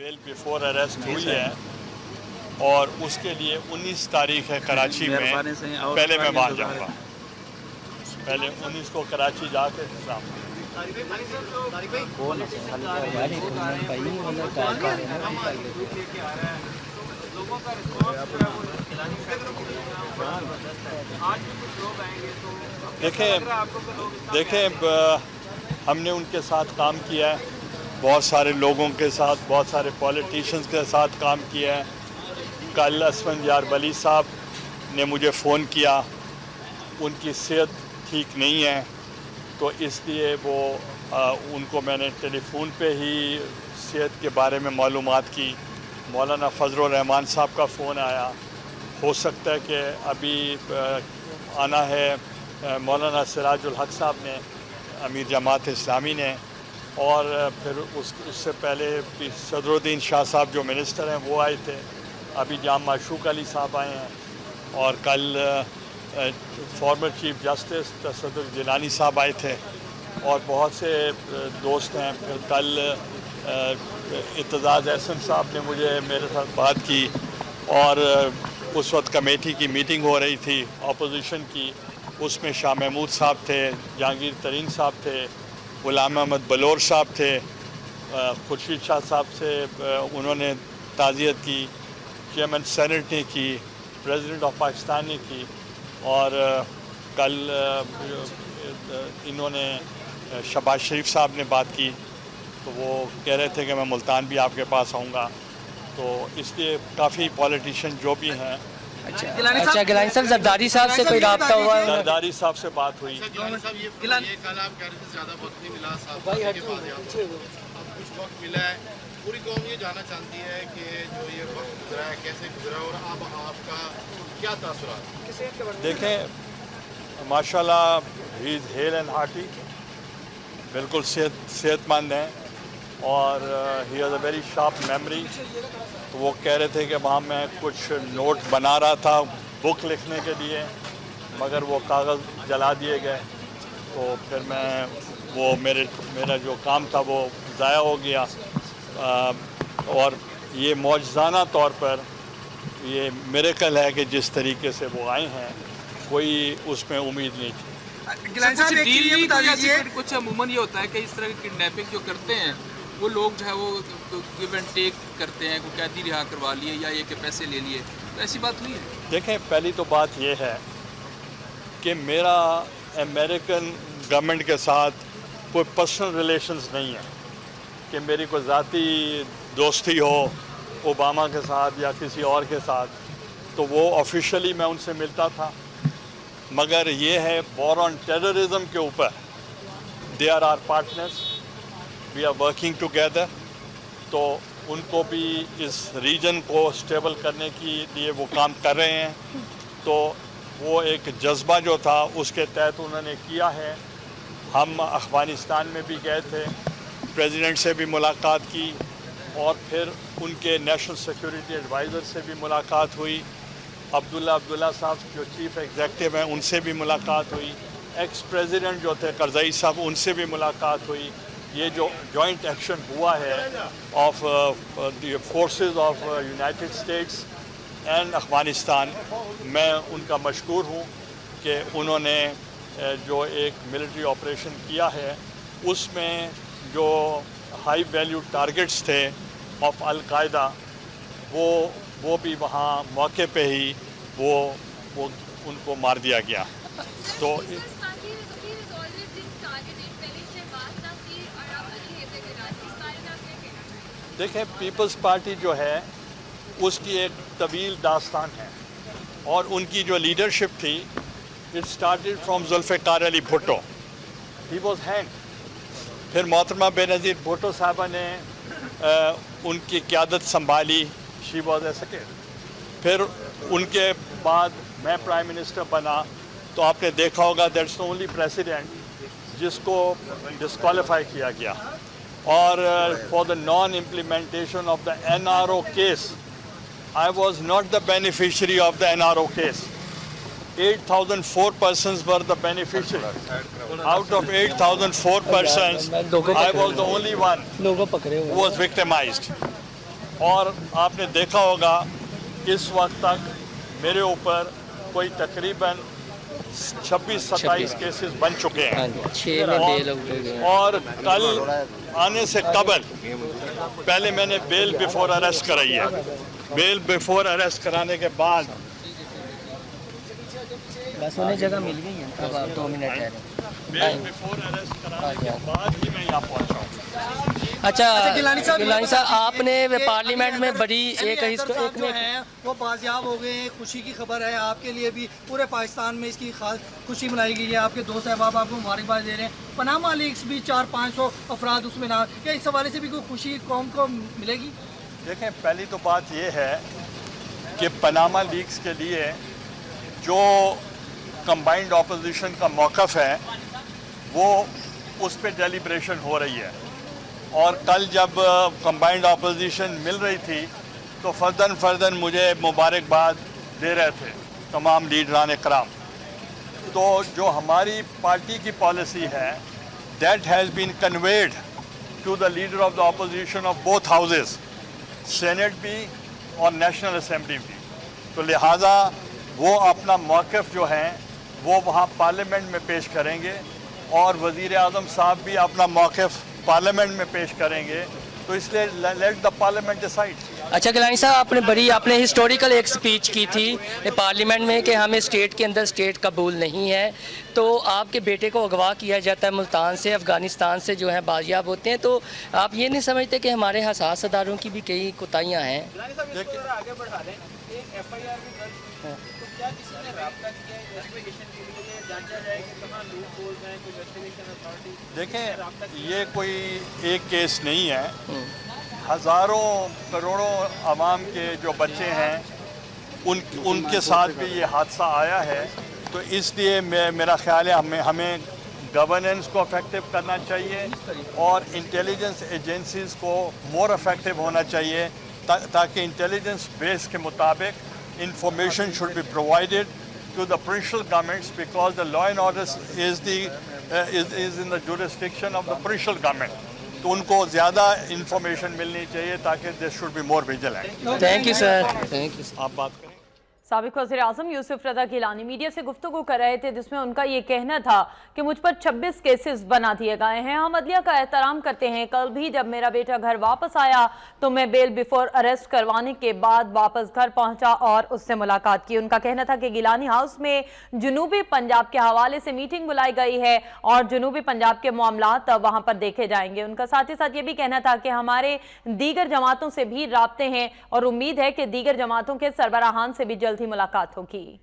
Bell before arrest हुई है और उसके लिए 19 तारीख है कराची में। पहले मैं वहाँ जाऊँगा, पहले 19 को कराची जाके देखें हमने उनके साथ काम किया है, बहुत सारे लोगों के साथ, बहुत सारे पॉलिटिशियंस के साथ काम किया है। कल असफंजान वली साहब ने मुझे फ़ोन किया, उनकी सेहत ठीक नहीं है, तो इसलिए वो उनको मैंने टेलीफोन पे ही सेहत के बारे में मालूमात की। मौलाना फजलुर रहमान साहब का फ़ोन आया, हो सकता है कि अभी आना है मौलाना सिराजुल हक साहब ने, अमीर जमात इस्लामी ने, और फिर उससे पहले सदरुद्दीन शाह साहब जो मिनिस्टर हैं वो आए थे। अभी जाम माशूक अली साहब आए हैं, और कल former chief justice Tassaduq Jilani साहब आए थे, और बहुत से दोस्त हैं। फिर कल इत्तेज़ाज़ एहसन साहब ने मेरे साथ बात की, और उस वक्त कमेटी की मीटिंग हो रही थी अपोजिशन की, उसमें शाह महमूद साहब थे, जहांगीर तरीन साहब थे, गुलाम अहमद बलोर साहब थे, खुर्शीद शाह साहब से उन्होंने ताज़ियत की, चेयरमैन सेनेट ने की, प्रेसिडेंट ऑफ पाकिस्तान ने की, और कल इन्होंने शहबाज शरीफ साहब ने बात की, तो वो कह रहे थे कि मैं मुल्तान भी आपके पास आऊँगा। तो इसलिए काफ़ी पॉलिटिशियन जो भी हैं। अच्छा गिलानी साहब, जरदारी साहब से कोई राब्ता हुआ है? जरदारी साहब से बात हुई। कल आप कह रहे थे ज़्यादा वक्त नहीं मिला साहब के बाद, अब कुछ वक्त मिला है, पूरी कौम ये जानना चाहती है कि जो ये वक्त गुजरा है कैसे गुजरा, और अब आपका क्या तासुरात? देखें माशाल्लाह he is hello and hearty, बिल्कुल सेहतमंद हैं, और he has a very sharp memory. तो वो कह रहे थे कि वहाँ मैं कुछ नोट बना रहा था बुक लिखने के लिए, मगर वो कागज़ जला दिए गए, तो फिर मेरा जो काम था वो ज़ाया हो गया। और ये मौजज़ाना तौर पर ये मिरेकल है कि जिस तरीके से वो आए हैं, कोई उसमें उम्मीद नहीं थी। कुछ अमूमन ये होता है कि इस तरह की किडनैपिंग जो करते हैं वो लोग जो है वो गिव एंड टेक करते हैं, कोई कैदी रिहा करवा लिए या ये कि पैसे ले लिए, तो ऐसी बात नहीं है। देखें पहली तो बात ये है कि मेरा अमेरिकन गवर्नमेंट के साथ कोई पर्सनल रिलेशंस नहीं है कि मेरी कोई ज़ाती दोस्ती हो ओबामा के साथ या किसी और के साथ, तो वो ऑफिशियली मैं उनसे मिलता था। मगर ये है वॉर ऑन टेररिज्म के ऊपर, they are our partners, we are working together, तो उनको भी इस रीजन को स्टेबल करने के लिए वो काम कर रहे हैं। तो वो एक जज्बा जो था उसके तहत उन्होंने किया है। हम अफ़गानिस्तान में भी गए थे, प्रेसिडेंट से भी मुलाकात की, और फिर उनके नेशनल सिक्योरिटी एडवाइज़र से भी मुलाकात हुई, अब्दुल्ला साहब जो चीफ़ एग्जेक्टिव हैं उनसे भी मुलाकात हुई, एक्स प्रेसिडेंट जो थे करज़ई साहब उनसे भी मुलाकात हुई। ये जो जॉइंट एक्शन हुआ है of the forces of United states and Afghanistan, मैं उनका मशकूर हूँ कि उन्होंने जो एक मिलिट्री ऑपरेशन किया है उसमें जो हाई वैल्यू टारगेट्स थे ऑफ अल-कायदा वो भी वहाँ मौके पे ही वो उनको मार दिया गया। तो देखें पीपल्स पार्टी जो है उसकी एक तवील दास्तान है, और उनकी जो लीडरशिप थी, it started from Zulfikar Ali Bhutto, he was hang. फिर मोहतरमा बेनज़ीर भुट्टो साहबा ने उनकी क़यादत संभाली, शी वाज ए सेक्रेटरी। फिर उनके बाद मैं प्राइम मिनिस्टर बना, तो आपने देखा होगा दैट्स द ओनली प्रेसिडेंट जिसको डिस्क्वालीफाई किया गया। और for the non implementation of the NRO case, I was not the beneficiary of the NRO case. 8,004 persons were the beneficiaries. Out of 8,004 persons, I was the only one who was victimized. और आपने देखा होगा इस वक्त तक मेरे ऊपर कोई तकरीबन 26-27 केसेस बन चुके हैं 6 में बेल हो गई। और कल आने से कबल पहले मैंने बेल बिफोर अरेस्ट कराई है। बेल बिफोर अरेस्ट कराने के बाद बस उन्हें जगह मिल गई है। अब आप 2 मिनट है। बेल बिफोर अरेस्ट कराने के बाद ही मैं यहाँ पहुँचा हूँ। अच्छा गिलानी साहब, आपने पार्लियामेंट में बड़ी एक जो है वो बाजियाब हो गए हैं। खुशी की खबर है आपके लिए भी, पूरे पाकिस्तान में इसकी खास खुशी मनाई गई है। आपके दोस्त अहबाब आपको मुबारकबाद दे रहे हैं। पनामा लीक्स भी 400-500 अफराद उसमें ना, क्या इस हवाले से भी कोई खुशी कौम को मिलेगी? देखें, पहली तो बात ये है कि पनामा लीक्स के लिए जो कंबाइंड अपोजिशन का मौक़िफ़ है वो उस पर डेलिब्रेशन हो रही है। और कल जब कंबाइंड अपोजिशन मिल रही थी तो फर्दन मुझे मुबारकबाद दे रहे थे तमाम लीडरान इकराम। तो जो हमारी पार्टी की पॉलिसी है that has been conveyed to the leader of the opposition of both houses, senate भी और नेशनल असेंबली भी। तो लिहाजा वो अपना मौक़िफ़ जो है वो वहाँ पार्लियामेंट में पेश करेंगे और वज़ीर आज़म साहब भी अपना मौक़िफ़ पार्लियामेंट में पेश करेंगे। तो इसलिए लेट द पार्लियामेंट डिसाइड। अच्छा गिलानी साहब, आपने हिस्टोरिकल एक स्पीच की थी पार्लियामेंट में कि हमें स्टेट के अंदर स्टेट कबूल नहीं है। तो आपके बेटे को अगवा किया जाता है मुल्तान से, अफ़गानिस्तान से जो है बाजियाब होते हैं। तो आप ये नहीं समझते कि हमारे हसास अदारों की भी कई कोताहियाँ हैं? देखें, ये कोई एक केस नहीं है। हज़ारों करोड़ों आवाम के जो बच्चे हैं उनके साथ भी ये हादसा आया है। तो इसलिए मेरा ख्याल है हमें गवर्नेंस को इफेक्टिव करना चाहिए और इंटेलिजेंस एजेंसीज़ को मोर इफेक्टिव होना चाहिए ताकि इंटेलिजेंस बेस के मुताबिक information should be provided to the provincial governments because the law and order is in the jurisdiction of the provincial government. तो उनको ज़्यादा इंफॉर्मेशन मिलनी चाहिए ताकि they should be more vigilant. Thank you sir. Thank you. आप बात करें। साबिक वज़ीर आज़म यूसुफ रज़ा गिलानी मीडिया से गुफ्तगू कर रहे थे जिसमें उनका ये कहना था कि मुझ पर 26 केसेस बना दिए गए हैं। हम अदलिया का एहतराम करते हैं। कल भी जब मेरा बेटा घर वापस आया तो मैं बेल बिफोर अरेस्ट करवाने के बाद वापस घर पहुंचा और उससे मुलाकात की। उनका कहना था कि गिलानी हाउस में जनूबी पंजाब के हवाले से मीटिंग बुलाई गई है और जनूबी पंजाब के मामलात वहां पर देखे जाएंगे। उनका साथ ही साथ ये भी कहना था कि हमारे दीगर जमातों से भी राब्ते हैं और उम्मीद है कि दीगर जमातों के सरबराहान से भी जल्द ही मुलाकात होगी।